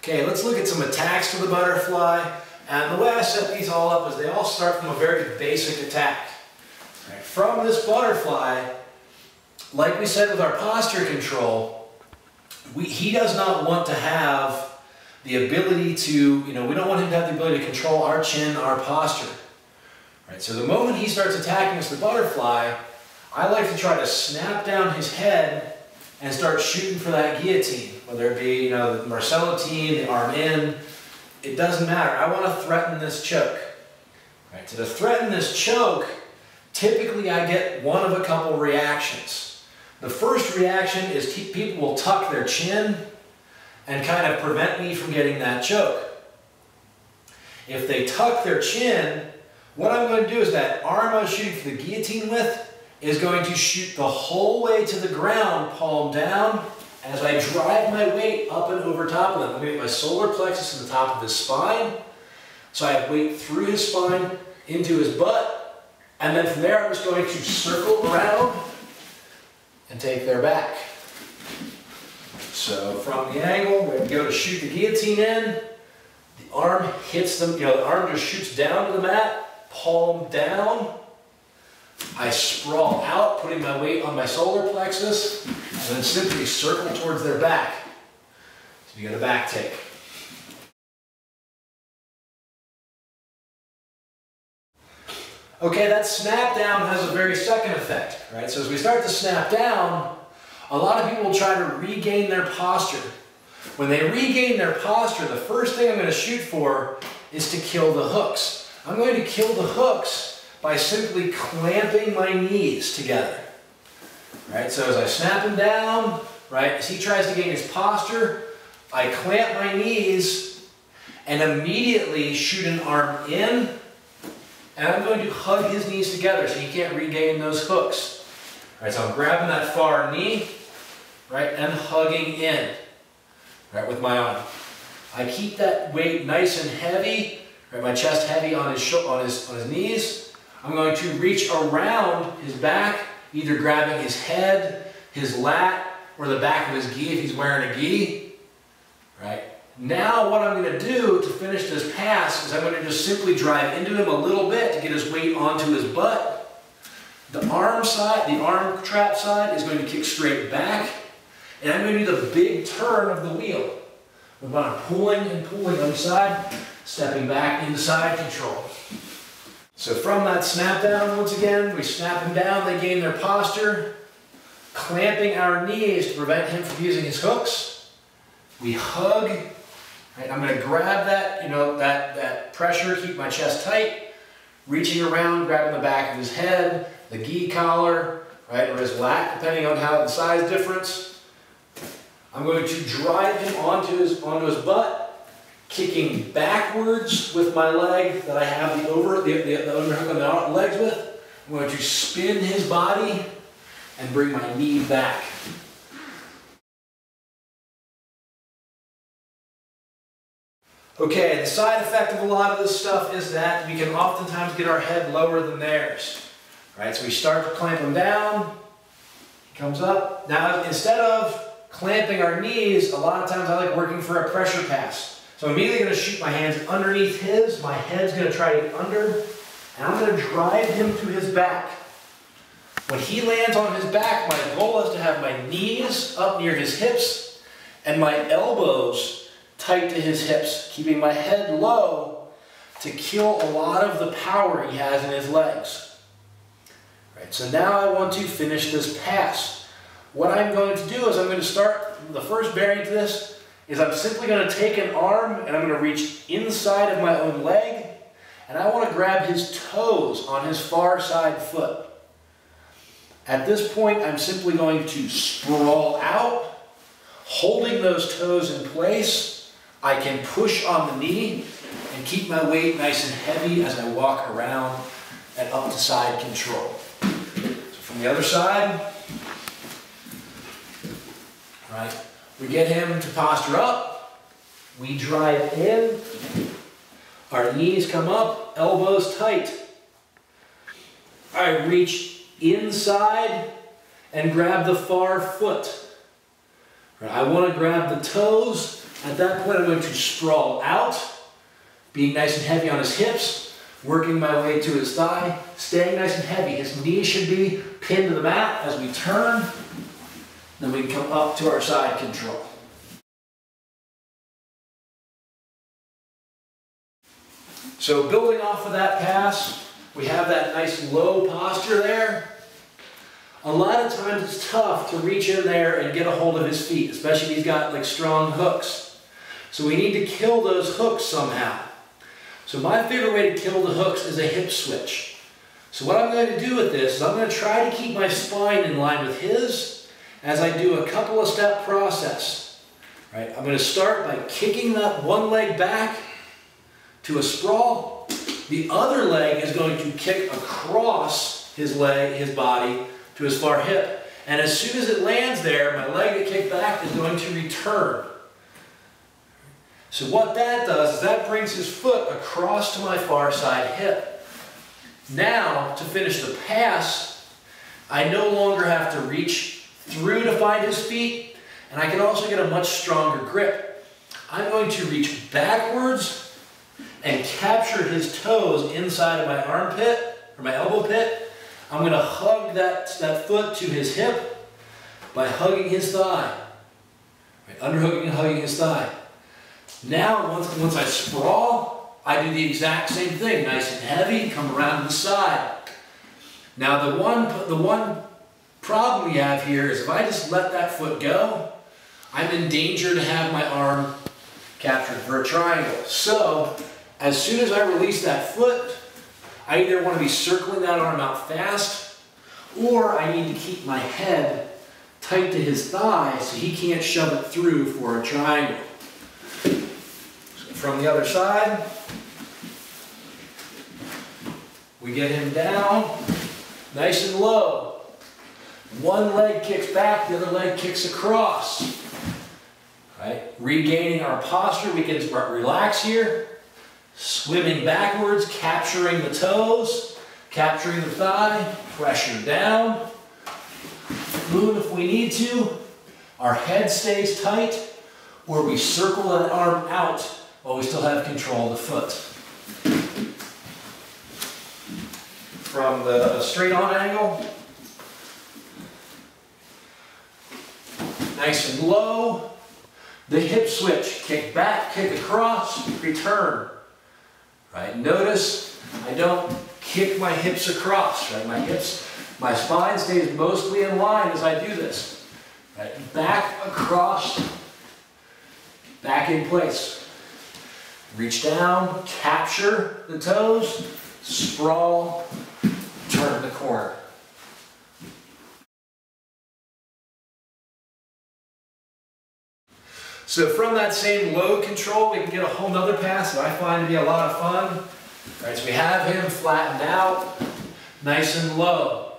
Okay, let's look at some attacks to the butterfly. And the way I set these all up is they all start from a very basic attack. Right. From this butterfly, like we said with our posture control, he does not want to have the ability to, we don't want him to have the ability to control our chin, our posture. Right, so the moment he starts attacking us, the butterfly, I like to try to snap down his head and start shooting for that guillotine, whether it be, the Marcellitine, the arm in, it doesn't matter. I want to threaten this choke. Right, so to threaten this choke, typically I get one of a couple reactions. The first reaction is people will tuck their chin and kind of prevent me from getting that choke. If they tuck their chin, what I'm going to do is that arm I was shooting for the guillotine with is going to shoot the whole way to the ground, palm down, as I drive my weight up and over top of them. I'm going to get my solar plexus to the top of his spine. So I have weight through his spine, into his butt, and then from there I'm just going to circle around and take their back. So from the angle, we're going to go to shoot the guillotine in. The arm hits them, the arm just shoots down to the mat, palm down. I sprawl out, putting my weight on my solar plexus, and then simply circle towards their back. So you get a back take. Okay, that snap down has a very second effect, right? So as we start to snap down, a lot of people will try to regain their posture. When they regain their posture, the first thing I'm going to shoot for is to kill the hooks. I'm going to kill the hooks by simply clamping my knees together. Right, so as I snap him down, right, as he tries to gain his posture, I clamp my knees and immediately shoot an arm in, and I'm going to hug his knees together so he can't regain those hooks. Right, so I'm grabbing that far knee, right, and hugging in, right, with my arm. I keep that weight nice and heavy, right, my chest heavy on his knees. I'm going to reach around his back, either grabbing his head, his lat, or the back of his gi if he's wearing a gi. Right? Now what I'm going to do to finish this pass is I'm going to just simply drive into him a little bit to get his weight onto his butt. The arm trap side is going to kick straight back, and I'm going to do the big turn of the wheel. I'm pulling and pulling on the side, stepping back into side control. So from that snap down, once again, we snap them down, they gain their posture, clamping our knees to prevent him from using his hooks. We hug, right? I'm going to grab that, that pressure, keep my chest tight, reaching around, grabbing the back of his head, the gi collar, right, or his lat, depending on how the size difference. I'm going to drive him onto his butt, kicking backwards with my leg that I have the underhook on the legs with. I'm going to spin his body and bring my knee back. Okay, the side effect of a lot of this stuff is that we can oftentimes get our head lower than theirs. Right, so we start to clamp him down, he comes up. Now instead of clamping our knees, a lot of times I like working for a pressure pass. So I'm immediately going to shoot my hands underneath his, my head's going to try to get under, and I'm going to drive him to his back. When he lands on his back, my goal is to have my knees up near his hips and my elbows tight to his hips, keeping my head low to kill a lot of the power he has in his legs. Right, so now I want to finish this pass. What I'm going to do is I'm going to start, the first variant to this is I'm simply going to take an arm and I'm going to reach inside of my own leg, and I want to grab his toes on his far side foot. At this point, I'm simply going to sprawl out, holding those toes in place. I can push on the knee and keep my weight nice and heavy as I walk around and up to side control. So from the other side, right, we get him to posture up, we drive in, our knees come up, elbows tight. I reach inside and grab the far foot. Right, I want to grab the toes At that point, I'm going to sprawl out, being nice and heavy on his hips, working my way to his thigh, staying nice and heavy. His knees should be pinned to the mat as we turn. Then we can come up to our side control. So building off of that pass, we have that nice low posture there. A lot of times it's tough to reach in there and get a hold of his feet, especially if he's got like strong hooks. So we need to kill those hooks somehow. So my favorite way to kill the hooks is a hip switch. So what I'm going to do with this is I'm going to try to keep my spine in line with his as I do a couple of step process. Right? I'm going to start by kicking that one leg back to a sprawl. The other leg is going to kick across his leg, his body, to his far hip. And as soon as it lands there, my leg that kicked back is going to return. So what that does is that brings his foot across to my far side hip. Now, to finish the pass, I no longer have to reach through to find his feet, and I can also get a much stronger grip. I'm going to reach backwards and capture his toes inside of my armpit, or my elbow pit. I'm going to hug that foot to his hip by hugging his thigh. Right, underhooking and hugging his thigh. Now, once I sprawl, I do the exact same thing. Nice and heavy, come around to the side. Now, the one problem we have here is if I just let that foot go, I'm in danger to have my arm captured for a triangle. So, as soon as I release that foot, I either want to be circling that arm out fast, or I need to keep my head tight to his thigh so he can't shove it through for a triangle. So from the other side, we get him down, nice and low. One leg kicks back, the other leg kicks across. Right? Regaining our posture, we can relax here. Swimming backwards, capturing the toes, capturing the thigh, pressure down. Move if we need to. Our head stays tight, or we circle that arm out while we still have control of the foot. From the straight on angle, nice and low. The hip switch, kick back, kick across, return. Right? Notice I don't kick my hips across. Right? My spine stays mostly in line as I do this. Right? Back across, back in place. Reach down, capture the toes, sprawl, turn the corner. So from that same low control, we can get a whole nother pass that I find to be a lot of fun. All right, so we have him flattened out, nice and low.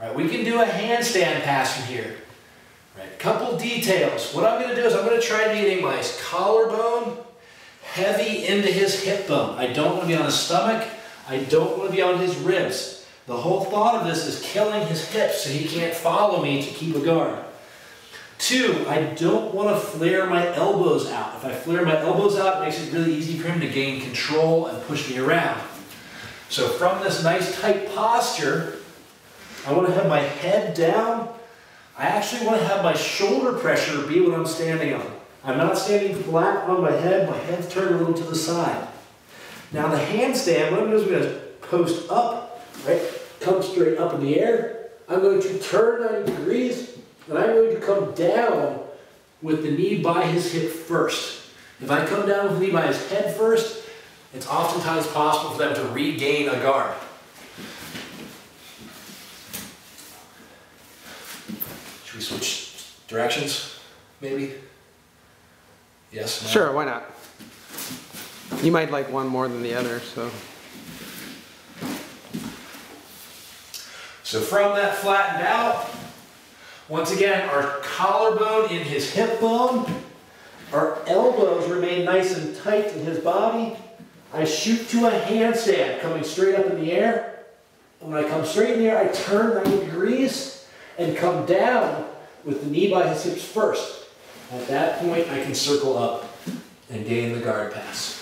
All right, we can do a handstand pass from here. All right, couple details. What I'm going to do is I'm going to try getting my collarbone heavy into his hip bone. I don't want to be on his stomach. I don't want to be on his ribs. The whole thought of this is killing his hips so he can't follow me to keep a guard. 2, I don't want to flare my elbows out. If I flare my elbows out, it makes it really easy for him to gain control and push me around. So from this nice tight posture, I want to have my head down. I actually want to have my shoulder pressure be what I'm standing on. I'm not standing flat on my head's turned a little to the side. Now the handstand, what I'm going to do is I'm going to post up, right? Come straight up in the air. I'm going to turn 90 degrees. And I'm going to come down with the knee by his hip first. If I come down with the knee by his head first, it's oftentimes possible for them to regain a guard. Should we switch directions, maybe? Yes? No? Sure, why not? You might like one more than the other, so. So from that flattened out, once again, our collarbone in his hip bone, our elbows remain nice and tight in his body. I shoot to a handstand, coming straight up in the air. And when I come straight in the air, I turn 90 degrees and come down with the knee by his hips first. At that point, I can circle up and gain the guard pass.